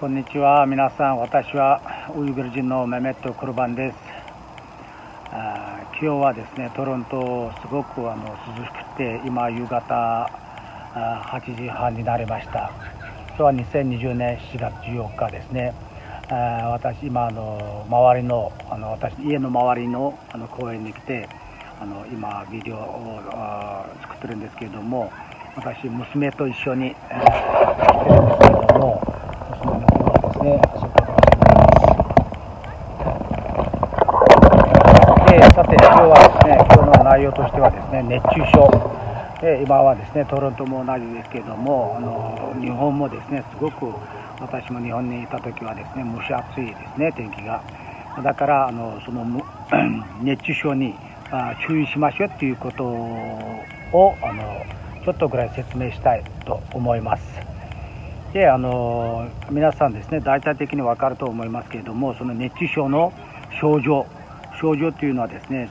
こんにちは。皆さん、私はウイグル人のメメット・クルバンです。今日はですね、トロントすごく涼しくて、今夕方8時半になりました。それは2020年7月14日ですね。私今周りの私家の周りの公園に来て今ビデオを作ってるんですけれども、私娘と一緒に、来てるんですけれども、娘の方はですね、そこでさて今日はですね、今日の内容としてはですね、熱中症で、今はですねトロントも同じですけれども、日本もですねすごく、私も日本にいた時はですね蒸し暑いですね、天気が。だからその熱中症に注意しましょうということをちょっとぐらい説明したいと思います。で皆さんですね、大体的に分かると思いますけれども、その熱中症の症状というのはですね、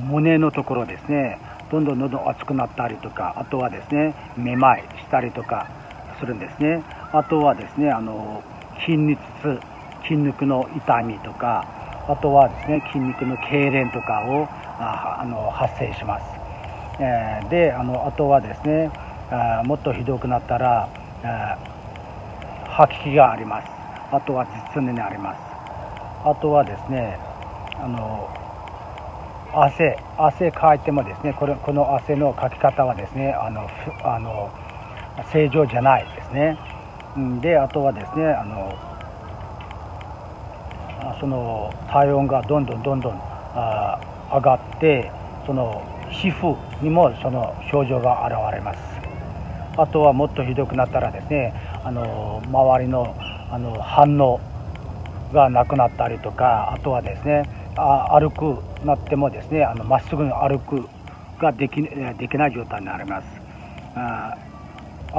胸のところですね、どんどん熱くなったりとか、あとはですねめまいしたりとかするんですね。あとはですね筋肉の痛みとか、あとはですね筋肉の痙攣とかを発生します。であとはですねもっとひどくなったら吐き気があります。あとは頭痛になります。あとはですね汗かいてもですね、この汗のかき方はですね正常じゃないですね。であとはですねその体温がどんどん上がって、その皮膚にもその症状が現れます。あとはもっとひどくなったらですね周りの反応がなくなったりとか、あとはですね歩くなってもですねまっすぐに歩くができない状態になります。あ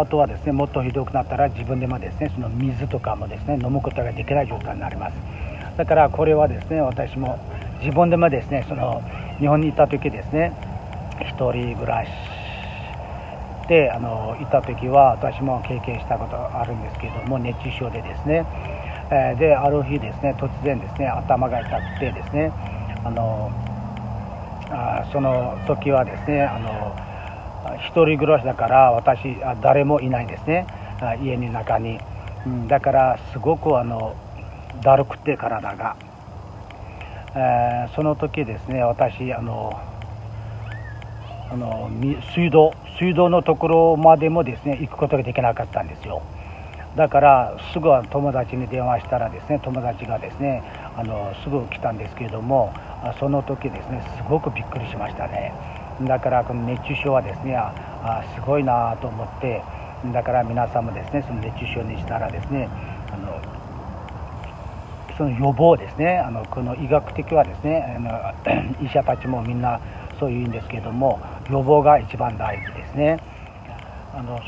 とはですねもっとひどくなったら自分でもですねその水とかもですね飲むことができない状態になります。だからこれはですね、私も自分でもですね日本にいた時ですね、一人暮らしでいた時は私も経験したことがあるんですけれども、熱中症でですね、である日ですね突然ですね頭が痛くてですねその時はですね一人暮らしだから私誰もいないですね、家の中に。だからすごくだるくて体が、その時ですね私水道のところまでもですね行くことができなかったんですよ。だからすぐ友達に電話したらですね、友達がですねすぐ来たんですけれども、その時ですねすごくびっくりしましたね。だからこの熱中症はですねすごいなと思って、だから皆さんもですねその熱中症にしたらですねその予防ですね、この医学的はですね医者たちもみんなそう言うんですけれども、予防が一番大事ですね。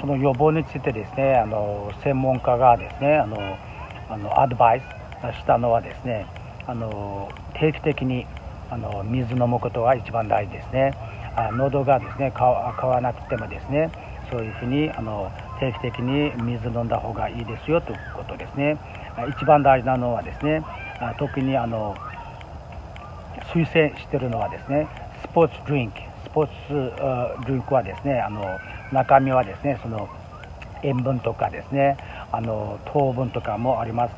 その予防についてですね専門家がですねアドバイスしたのはですね定期的に水飲むことが一番大事ですね。喉がですね渇かなくてもですね、そういうふうに定期的に水飲んだ方がいいですよということですね。一番大事なのはですね、特に推薦しているのはですねスポーツドリンクはですね中身はですねその塩分とかですね糖分とかもあります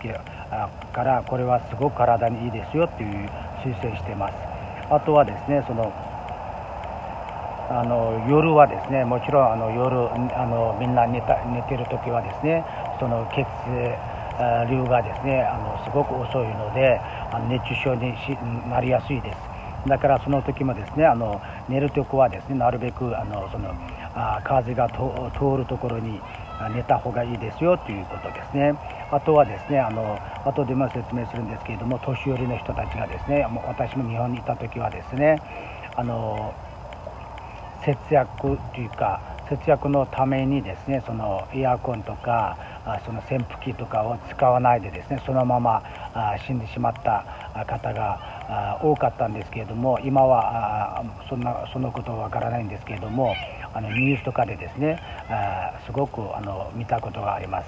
から、これはすごく体にいいですよっていう推薦しています。あとはですね夜はですね、もちろん夜みんな寝てる時はですねその血流がですねすごく遅いので熱中症になりやすいです。だからその時もですね寝る時はですねなるべく風が通るところに寝た方がいいですよということですね。あとはですね後でも説明するんですけれども、年寄りの人たちがですね、私も日本にいた時はですね節約というか節約のためにですねそのエアコンとかその扇風機とかを使わないでですねそのまま死んでしまった方が多かったんですけれども、今はそのことはわからないんですけれども、ニュースとかでですねすごく見たことがあります。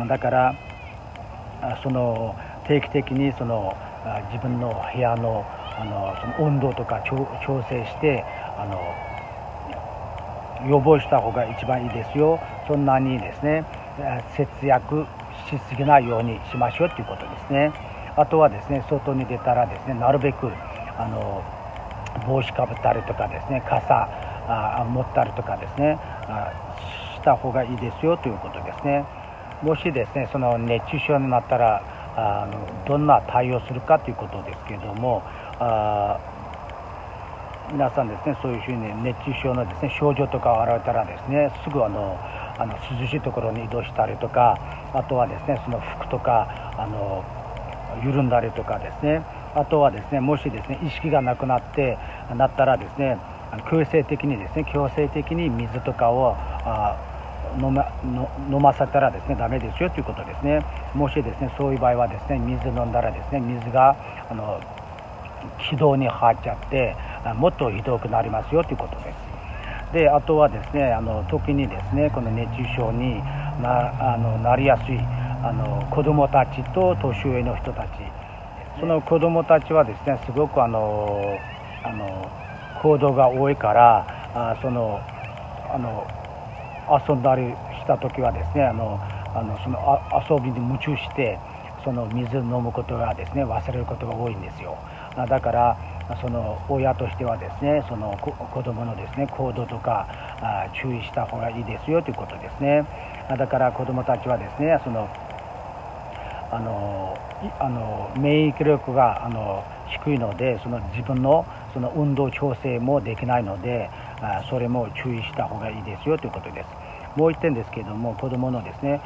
だからその定期的にその自分の部屋のその温度とか調整して予防した方が一番いいですよ。そんなにですね節約しすぎないようにしましょうということですね。あとはですね外に出たらですねなるべく帽子かぶったりとかですね傘持ったりとかですねした方がいいですよということですね。もしですねその熱中症になったらどんな対応するかということですけれども、皆さんですねそういうふうに熱中症のですね症状とかを現れたらですねすぐ涼しいところに移動したりとか、あとはですねその服とか緩んだりとかですね、あとはですねもしですね意識がなくなったらですね強制的に水とかを飲ませたらですねダメですよということですね。もしですねそういう場合はですね水飲んだらですね水が気道に入っちゃってもっとひどくなりますよということです。であとはですね特にですねこの熱中症になりやすい子どもたちと年上の人たち、その子どもたちはですねすごく行動が多いから遊んだりした時はですねその遊びに夢中してその水を飲むことがですね忘れることが多いんですよ。だからその親としてはですねその子供のですね行動とか注意した方がいいですよということですね。だから子供たちはですねその免疫力が低いのでその自分のその運動調整もできないのでそれも注意した方がいいですよということです。もう一点ですけれども、子どものですね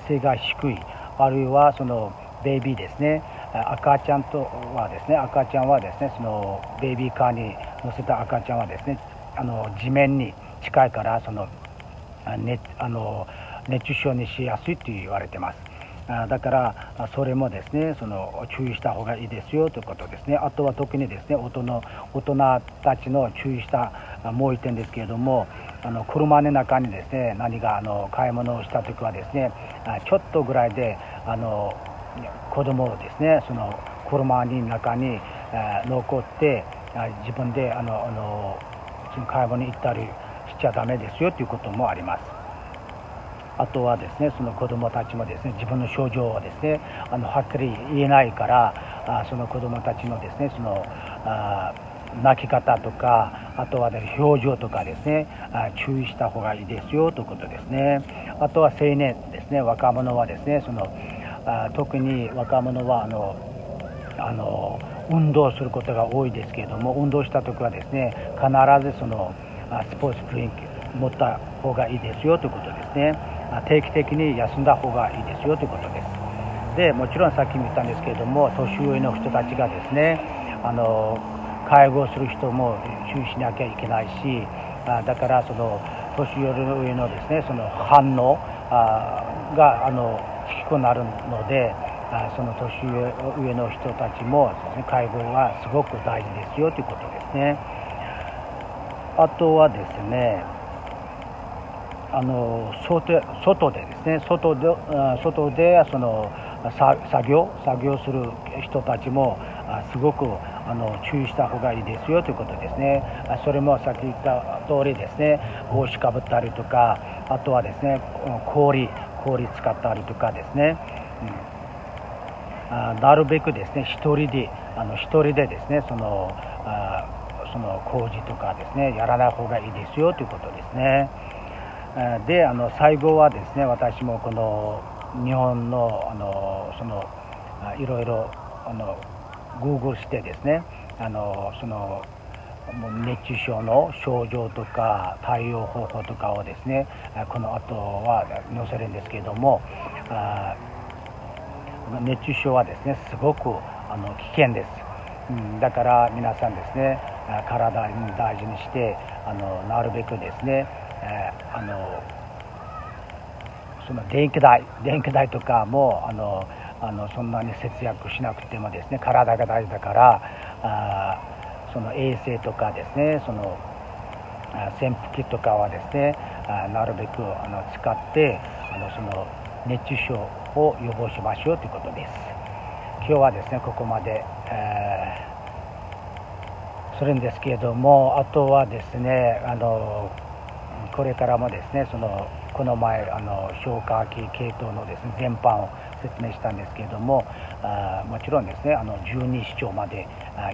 背が低い、あるいはそのベイビーですね、赤ちゃんはですねそのベイビーカーに乗せた赤ちゃんはですね地面に近いから熱中症にしやすいと言われてます。だからそれもですね注意した方がいいですよということですね。あとは特にですね大人たちの注意したもう一点ですけれども、車の中にですね何か買い物をした時はですねちょっとぐらいで子供をですねその車の中に残って自分でその買い物に行ったりしちゃダメですよということもあります。あとはですねその子どもたちもですね自分の症状をですねはっきり言えないからその子どもたちのですね泣き方とかあとは、ね、表情とかですね注意した方がいいですよということですね。あとは青年ですね、若者はですね特に若者は運動することが多いですけれども、運動した時はですね必ずそのスポーツドリンク持った方がいいですよということですね。定期的に休んだ方がいいですよということです。でもちろんさっきも言ったんですけれども、年上の人たちがですね介護する人も注意しなきゃいけないし、だからその年寄りの上のですねその反応が低くなるので、その年上の人たちもですね介護はすごく大事ですよということですね。あとはですね外でですね外でその作業する人たちもすごく注意した方がいいですよということですね。それもさっき言った通りですね帽子かぶったりとか、あとはですね氷使ったりとかですね、なるべくですね一人でですねその工事とかですねやらない方がいいですよということですね。で最後はですね私もこの日本のいろいろGoogle してですね熱中症の症状とか対応方法とかをですねこの後は載せるんですけれども、熱中症はですねすごく危険です。だから皆さんですね体に大事にしてなるべくですねその電気代とかもそんなに節約しなくてもですね体が大事だからその衛生とかですね扇風機とかはですねなるべく使ってその熱中症を予防しましょうということです。今日はですねここまで、するんですけれども、あとはですねこれからもですねこの前消化器系統のですね全般を説明したんですけれども、もちろんですね12指腸まで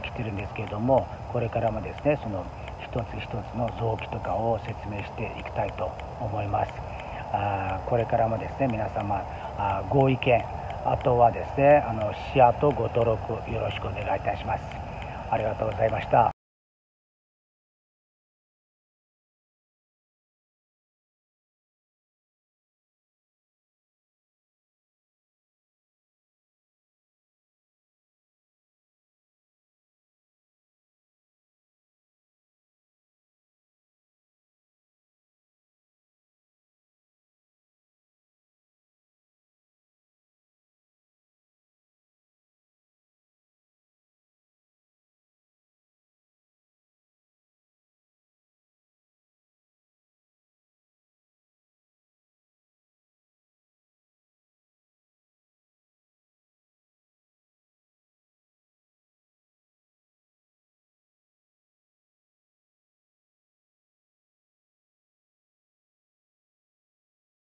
来てるんですけれども、これからもですねその一つ一つの臓器とかを説明していきたいと思います。これからもですね皆様ご意見、あとはですねシェアとご登録よろしくお願いいたします。ありがとうございました。